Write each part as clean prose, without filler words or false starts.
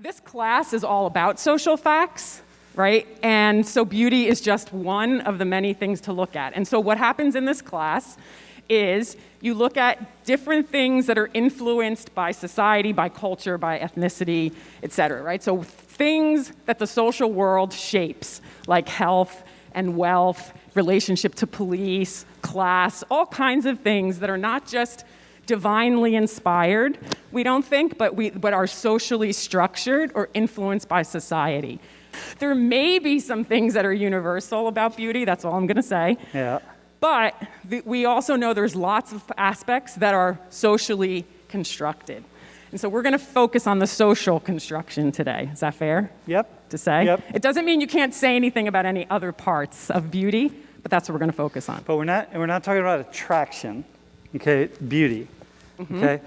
This class is all about social facts, right? And so beauty is just one of the many things to look at. And so what happens in this class is you look at different things that are influenced by society, by culture, by ethnicity, et cetera, right? So things that the social world shapes, like health and wealth, relationship to police, class, all kinds of things that are not just divinely inspired, we don't think, but are socially structured or influenced by society. There may be some things that are universal about beauty, that's all I'm gonna say. Yeah. But we also know there's lots of aspects that are socially constructed. And so we're gonna focus on the social construction today. Is that fair? Yep. To say? Yep. It doesn't mean you can't say anything about any other parts of beauty, but that's what we're gonna focus on. But we're not talking about attraction, okay? Beauty, okay?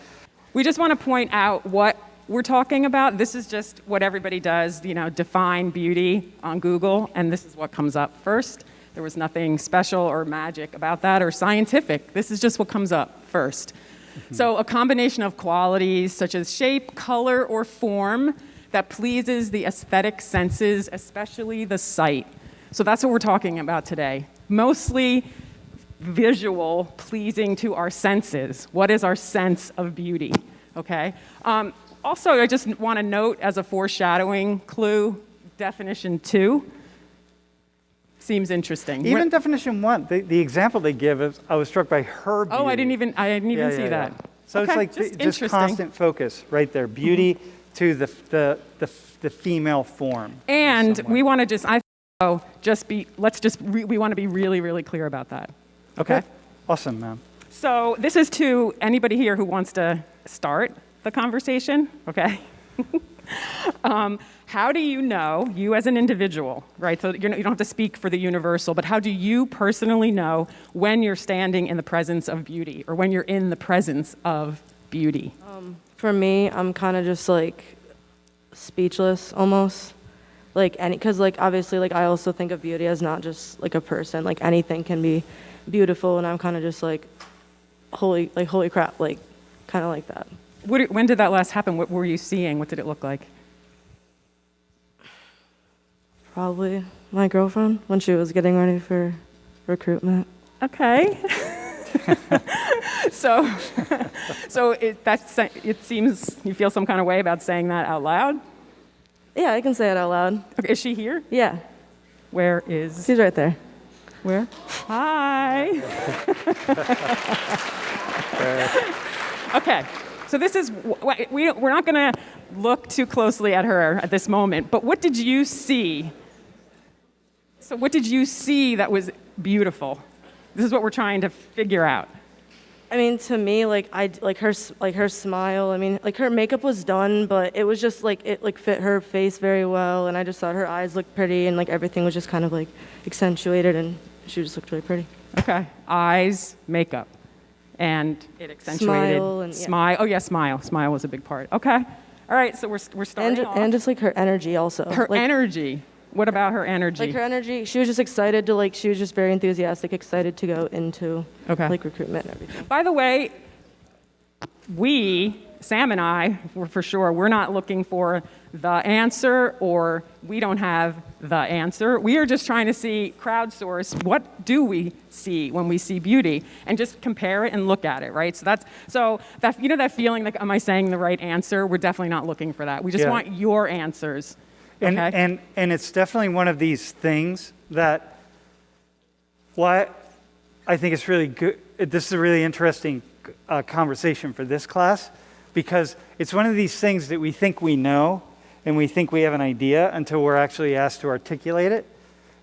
We just wanna point out what we're talking about. This is just what everybody does, define beauty on Google, and this is what comes up first. There was nothing special or magic about that or scientific. This is just what comes up first. So a combination of qualities such as shape, color, or form that pleases the aesthetic senses, especially the sight. So that's what we're talking about today. Mostly visual, pleasing to our senses. What is our sense of beauty, okay? Also, I just want to note as a foreshadowing clue, definition 2 seems interesting. Even definition 1, the example they give is, I was struck by her beauty. Oh, I didn't even see that. So okay, it's like just constant focus right there. Beauty to the female form. And we want to we want to be really, really clear about that. Okay? Awesome, man. So this is to anybody here who wants to start the conversation, okay? How do you know, you as an individual, right? So you don't have to speak for the universal, but how do you personally know when you're standing in the presence of beauty or when you're in the presence of beauty? For me, I'm kind of just like speechless almost. Because obviously I also think of beauty as not just like a person, like anything can be beautiful, and I'm kind of just like, holy crap, like kind of like that. When did that last happen? What were you seeing? What did it look like? Probably my girlfriend when she was getting ready for recruitment. Okay. so it seems you feel some kind of way about saying that out loud? Yeah, I can say it out loud. Okay, is she here? Yeah. Where is? She's right there. Where? Hi. Okay. So this is, we're not going to look too closely at her at this moment, but what did you see? So what did you see that was beautiful? This is what we're trying to figure out. I mean, to me, her smile. I mean, her makeup was done, but it was just it fit her face very well, and I just thought her eyes looked pretty, and everything was just kind of accentuated, and she just looked really pretty. Okay, eyes, makeup. And it accentuated smile. Oh yeah, smile. Smile was a big part. Okay. All right. So we're starting off. And just her energy also. Her energy. What about her energy? Her energy. She was just excited to she was just very enthusiastic, excited to go into recruitment and everything. By the way, Sam and I, for sure, we're not looking for the answer, or we don't have the answer. We are just trying to crowdsource, what do we see when we see beauty, and just compare it and look at it, right? So that feeling like, am I saying the right answer? We're definitely not looking for that. We just want your answers. Okay? And it's definitely one of these things that, I think it's really good. This is a really interesting conversation for this class, because it's one of these things that we think we know and we think we have an idea until we're actually asked to articulate it.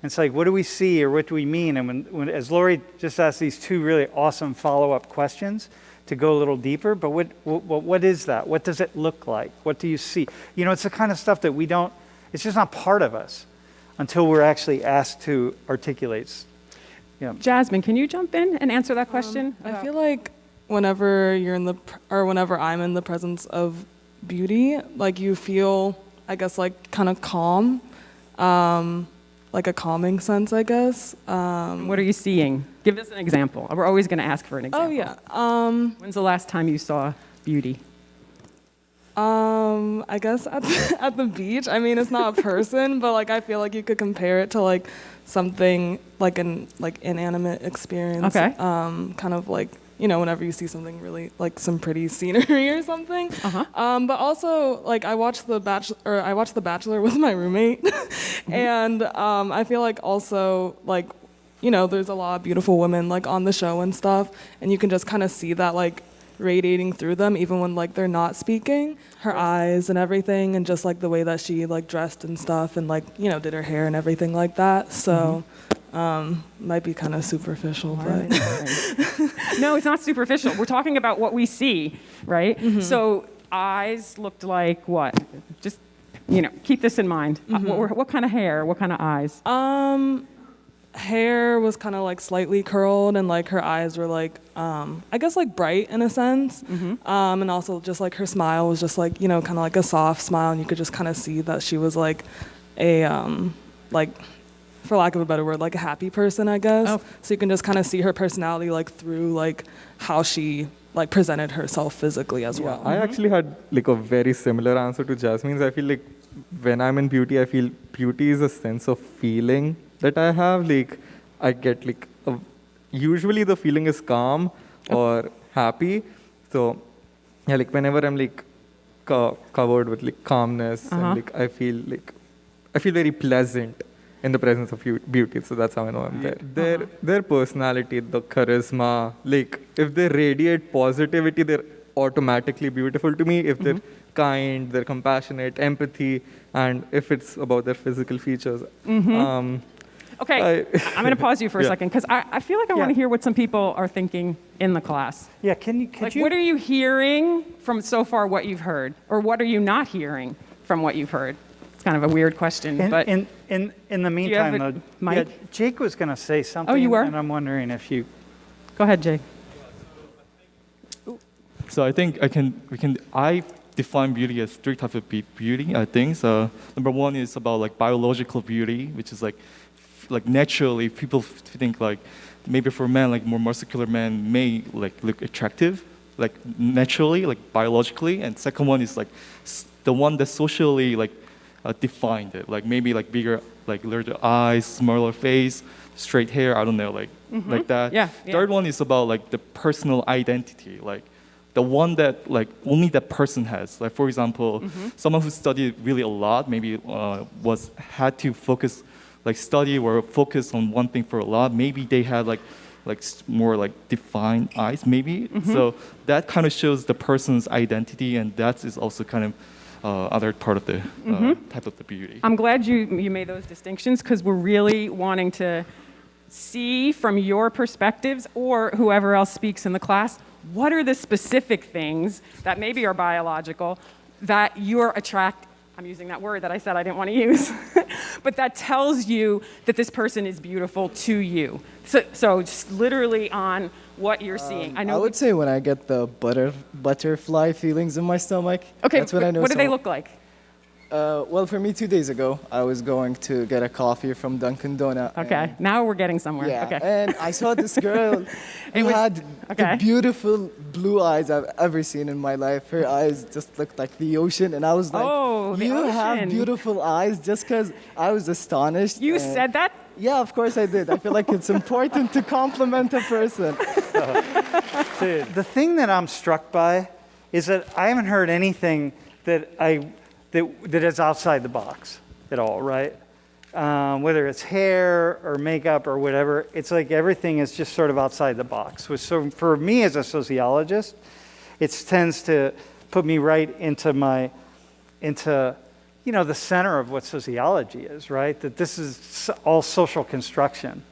And it's like, what do we see or what do we mean? And as Lori just asked these 2 really awesome follow-up questions to go a little deeper, but what is that? What does it look like? What do you see? It's the kind of stuff that it's just not part of us until we're actually asked to articulate. Yeah. Jasmine, can you jump in and answer that question? I feel like whenever whenever I'm in the presence of beauty, you feel, I guess, kind of calm, a calming sense, I guess. What are you seeing? Give us an example. We're always going to ask for an example. Oh, yeah. When's the last time you saw beauty? I guess at the beach. I mean, it's not a person, but like I feel like you could compare it to like something like an like inanimate experience. Okay. Kind of like whenever you see something really like some pretty scenery or something. But also like I watched The Bachelor with my roommate, and I feel like also like there's a lot of beautiful women like on the show and stuff, and you can just kind of see that like radiating through them even when like they're not speaking, her eyes and everything, and just like the way that she like dressed and stuff, and like did her hair and everything like that. So might be kind of superficial, but No, it's not superficial. We're talking about what we see, right? So eyes looked like what? Just keep this in mind. What kind of hair? What kind of eyes? Hair was kind of like slightly curled, and like her eyes were like I guess like bright in a sense, and also just like her smile was just like kind of like a soft smile, and you could just kind of see that she was like a like, for lack of a better word, like a happy person, I guess. Oh. So you can just kind of see her personality like through like how she like presented herself physically as well. I actually had like a very similar answer to Jasmine's. I feel like when I'm in beauty, I feel beauty is a sense of feeling that I have. Like I get like usually the feeling is calm or happy. So yeah, like whenever I'm like covered with like calmness and like I feel very pleasant in the presence of beauty. So that's how I know I'm there. Their personality, the charisma, like if they radiate positivity, they're automatically beautiful to me. If they're kind, they're compassionate, empathy, and if it's about their physical features. Okay, I'm going to pause you for a second, because I feel like I want to hear what some people are thinking in the class. Yeah, could you? What are you hearing from so far what you've heard? Or what are you not hearing from what you've heard? It's kind of a weird question, but... In the meantime, have a though, mic? Jake was going to say something. Oh, you were? And I'm wondering if you... Go ahead, Jake. So I think I define beauty as three types of beauty, I think. So number one is about like biological beauty, which is like naturally people think like maybe for men, like more muscular men may like look attractive, like naturally, like biologically. And second one is like the one that socially like defined it, like maybe like bigger, like larger eyes, smaller face, straight hair, I don't know, like that. Yeah. Third one is about like the personal identity, like the one that like only that person has. Like for example, someone who studied really a lot, maybe had to focus, like study or focus on one thing for a lot. Maybe they had like more like defined eyes, maybe. So that kind of shows the person's identity, and that is also kind of other part of the type of the beauty. I'm glad you made those distinctions, because we're really wanting to see from your perspectives, or whoever else speaks in the class, what are the specific things that maybe are biological that you're I'm using that word that I said I didn't want to use, but that tells you that this person is beautiful to you. So just literally on what you're seeing. I would say when I get the butterfly feelings in my stomach. Okay, that's when I know. What do they look like? Well, for me, 2 days ago, I was going to get a coffee from Dunkin' Donut. Okay, now we're getting somewhere. Yeah, Okay. and I saw this girl who had the beautiful blue eyes I've ever seen in my life. Her eyes just looked like the ocean, and I was like, Oh, the you ocean. have beautiful eyes, just because I was astonished. You and said that? Yeah, of course I did. I feel like it's important to compliment a person. The thing that I'm struck by is that I haven't heard anything that is outside the box at all, right? Whether it's hair or makeup or whatever, it's like everything is just sort of outside the box. So for me as a sociologist, it tends to put me right into the center of what sociology is, right? That this is all social construction.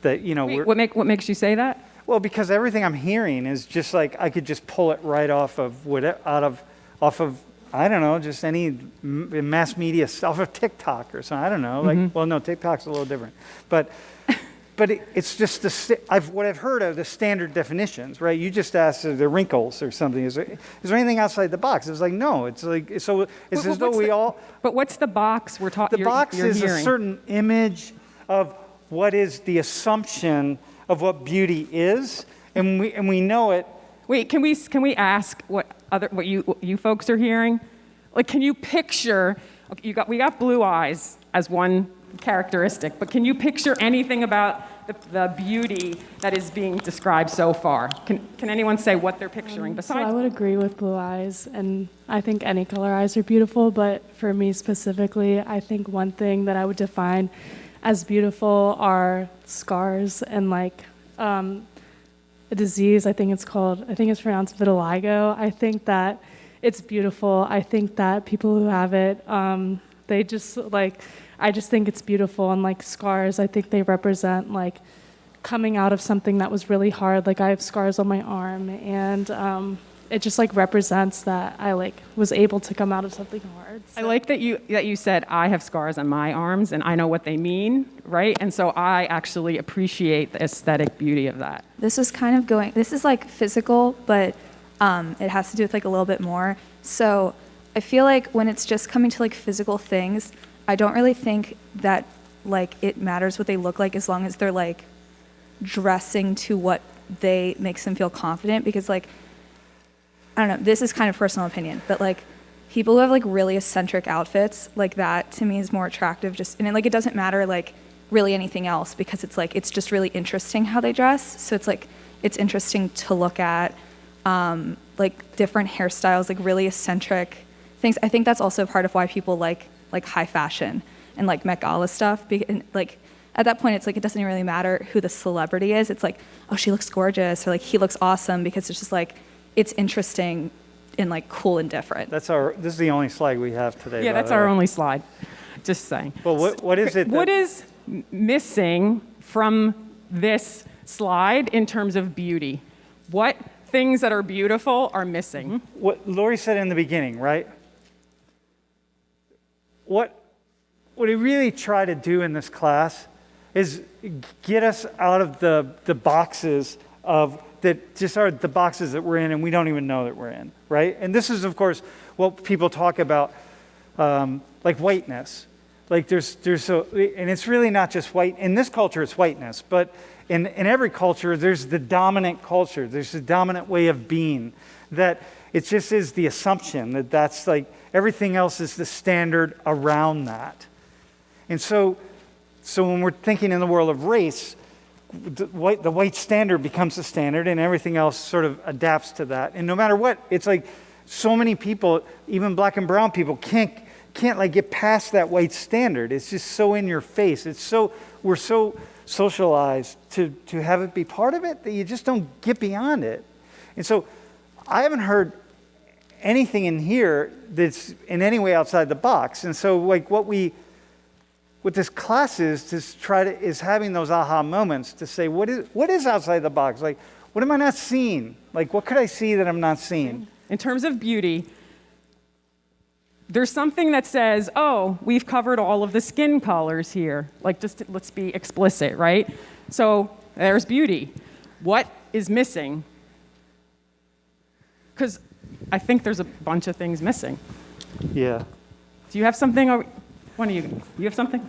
That Wait, what makes you say that? Well, because everything I'm hearing is just like I could just pull it right off of I don't know, just any mass media stuff, of TikTok or something. I don't know. Well, no, TikTok's a little different, but it's just what I've heard of the standard definitions, right? You just asked the wrinkles or something. Is there anything outside the box? It was like no. It's like so. It's as though we all. But what's the box we're talking? The box is hearing? a certain image of what is the assumption of what beauty is, and we know it Wait, can we ask what you folks are hearing? Like, can you picture? Okay, we got blue eyes as one characteristic, but can you picture anything about the beauty that is being described so far? Can anyone say what they're picturing So besides? I would agree with blue eyes, and I think any color eyes are beautiful, but for me specifically, I think one thing that I would define as beautiful are scars and like a disease. I think it's pronounced vitiligo. I think that it's beautiful. I think that people who have it, they just like, I just think it's beautiful. And like scars, I think they represent like coming out of something that was really hard. Like I have scars on my arm, and it just like represents that I like was able to come out of something hard. I like that you said I have scars on my arms and I know what they mean, right? And so I actually appreciate the aesthetic beauty of that. This is like physical, but it has to do with like a little bit more. So I feel like when it's just coming to like physical things, I don't really think that like it matters what they look like as long as they're like dressing to what makes them feel confident, because like, I don't know, this is kind of personal opinion, but like people who have like really eccentric outfits, like that to me is more attractive, and it doesn't matter like really anything else, because it's like, it's just really interesting how they dress. So it's like, it's interesting to look at, like different hairstyles, like really eccentric things. I think that's also part of why people like high fashion and like Met Gala stuff. And like at that point, it's like, it doesn't really matter who the celebrity is. It's like, oh, she looks gorgeous, or like he looks awesome, because it's just like, it's interesting and like cool and different. This is the only slide we have today. Yeah, that's our only slide. Just saying. Well, what is it? What is missing from this slide in terms of beauty? What things that are beautiful are missing? What Lori said in the beginning, right? What we really try to do in this class is get us out of the boxes that just are the boxes that we're in and we don't even know that we're in, right? And this is, of course, what people talk about, like whiteness. Like and it's really not just white. In this culture, it's whiteness, but in every culture, there's the dominant culture. There's the dominant way of being that it just is the assumption that that's like everything else is the standard around that. And so when we're thinking in the world of race, the white standard becomes the standard and everything else sort of adapts to that. And no matter what, it's like so many people, even black and brown people, can't like get past that white standard. It's just so in your face. We're so socialized to have it be part of it that you just don't get beyond it. And so I haven't heard anything in here that's in any way outside the box. And so like what this class is having those aha moments to say, what is outside the box? Like, what am I not seeing? Like, what could I see that I'm not seeing? In terms of beauty, there's something that says, oh, we've covered all of the skin colors here. Like, let's be explicit, right? So there's beauty. What is missing? Because I think there's a bunch of things missing. Yeah. Do you have something? One of you. You have something?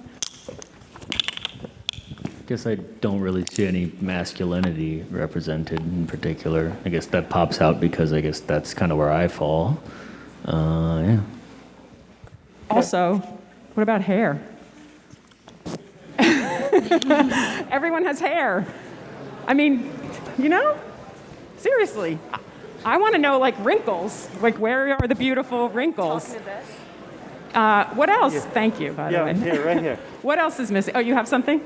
I guess I don't really see any masculinity represented in particular. I guess that pops out because I guess that's kind of where I fall. Yeah. Also, what about hair? Everyone has hair. I mean, seriously. I want to know, like, wrinkles. Like, where are the beautiful wrinkles? Talking to this. What else? Yeah. Thank you, by the way. Yeah, right here. What else is missing? Oh, you have something?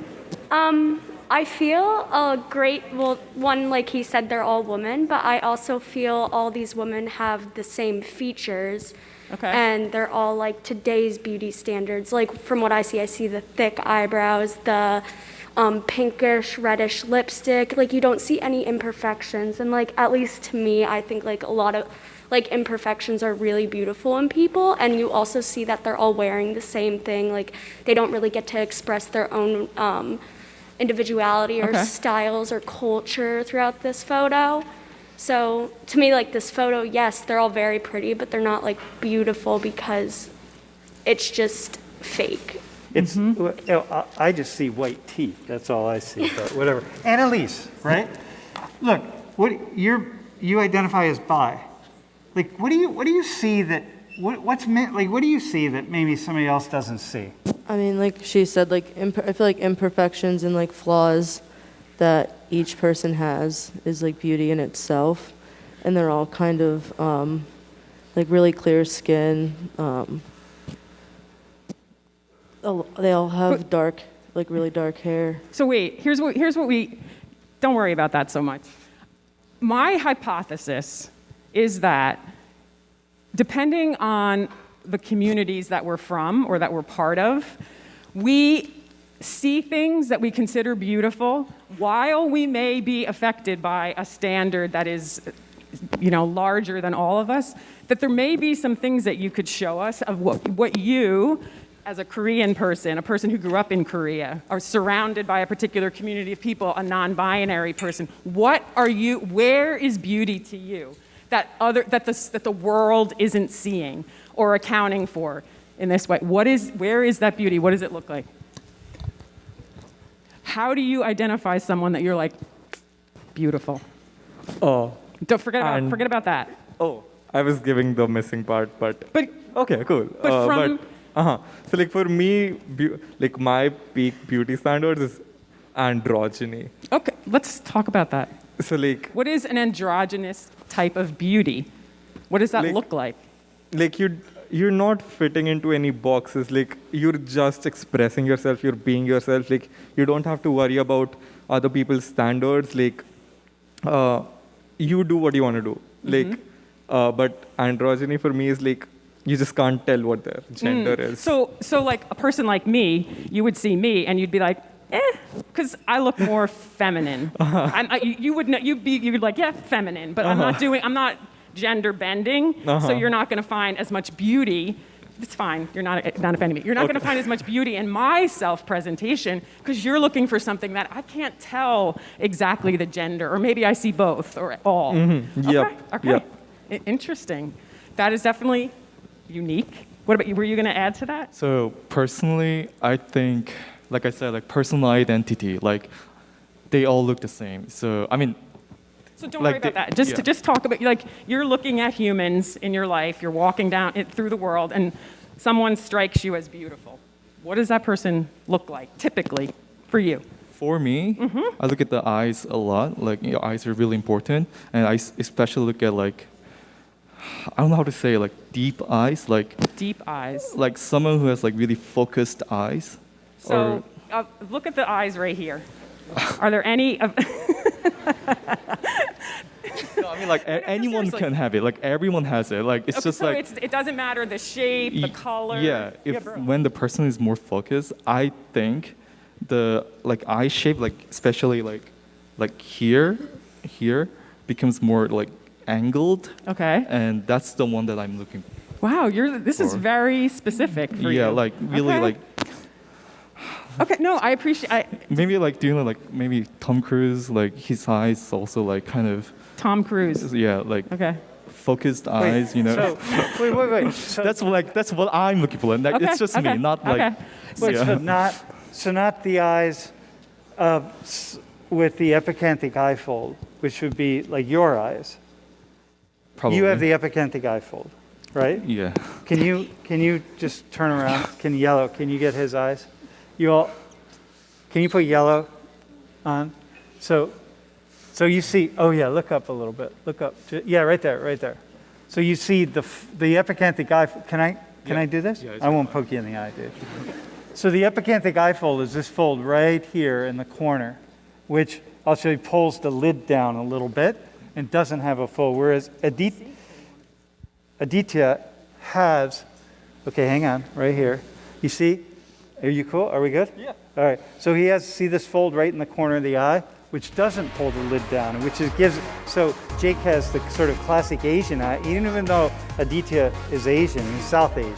I feel one, like he said, they're all women, but I also feel all these women have the same features. Okay. And they're all like today's beauty standards. Like from what I see the thick eyebrows, the pinkish, reddish lipstick. Like you don't see any imperfections. And like, at least to me, I think like a lot of like imperfections are really beautiful in people. And you also see that they're all wearing the same thing. Like they don't really get to express their own individuality or styles or culture throughout this photo. So to me, like this photo, yes, they're all very pretty, but they're not like beautiful because it's just fake. It's I just see white teeth. That's all I see. But whatever. Annalise, right? Look, you identify as bi. Like, what do you see that, what do you see that maybe somebody else doesn't see? I mean, like she said, like I feel like imperfections and like flaws that each person has is like beauty in itself, and they're all kind of like really clear skin. They all have dark, like really dark hair. So wait, here's what we, don't worry about that so much. My hypothesis is that depending on the communities that we're from or that we're part of, we see things that we consider beautiful while we may be affected by a standard that is, larger than all of us, that there may be some things that you could show us of what you, as a Korean person, a person who grew up in Korea, are surrounded by a particular community of people, a non-binary person. Where is beauty to you that the world isn't seeing or accounting for in this way? Where is that beauty? What does it look like? How do you identify someone that you're like, beautiful? Oh. Don't forget about that. Oh, I was giving the missing part, but okay, cool. So like for me, like my peak beauty standards is androgyny. Okay, let's talk about that. So like, what is an androgynous type of beauty? What does that look like? Like you're not fitting into any boxes. Like you're just expressing yourself. You're being yourself. Like you don't have to worry about other people's standards. Like you do what you want to do. Like, but androgyny for me is like, you just can't tell what their gender is. So like a person like me, you would see me and you'd be like, because I look more feminine. You would know, you'd be like, yeah, feminine, but I'm not gender bending, so you're not going to find as much beauty. It's fine, you're not offending me. You're not going to find as much beauty in my self-presentation because you're looking for something that I can't tell exactly the gender, or maybe I see both or all. Yep. Okay. Yep. Interesting. That is definitely unique. What about you? Were you going to add to that? So personally, I think, like I said, like personal identity, like they all look the same. So I mean, so don't worry about that. Just talk about, like, you're looking at humans in your life. You're walking down through the world, and someone strikes you as beautiful. What does that person look like typically for you? For me, I look at the eyes a lot. Like eyes are really important, and I especially look at like, I don't know how to say, like deep eyes, like deep eyes, like someone who has like really focused eyes. So look at the eyes right here. Are there any? No, I mean like anyone can have it. Like everyone has it. Like it's just so like it doesn't matter the shape, the color. Yeah, when the person is more focused, I think the like eye shape, like especially like here becomes more like angled. Okay. And that's the one that I'm looking for. Wow, this is very specific for you. Yeah, like really like. Okay, no, I appreciate. Maybe like, do you know like maybe Tom Cruise, like his eyes also like kind of. Tom Cruise. Yeah, like. Okay. Focused eyes, you know. So, wait. So, that's what I'm looking for, and it's just me, not like. So not the eyes with the epicanthic eye fold, which would be like your eyes. Probably. You have the epicanthic eye fold, right? Yeah. Can you just turn around? Can you get his eyes? Can you put yellow on? So you see, oh yeah, look up a little bit. Look up. Yeah, right there. So you see the epicanthic eye. Can I do this? Yeah, I won't poke you in the eye, dude. So the epicanthic eye fold is this fold right here in the corner, which I'll show you pulls the lid down a little bit and doesn't have a fold, whereas Aditya has, okay, hang on, right here. You see? Are you cool? Are we good? Yeah. All right. So he has, see this fold right in the corner of the eye, which doesn't pull the lid down, and so Jake has the sort of classic Asian eye, even though Aditya is Asian, he's South Asian.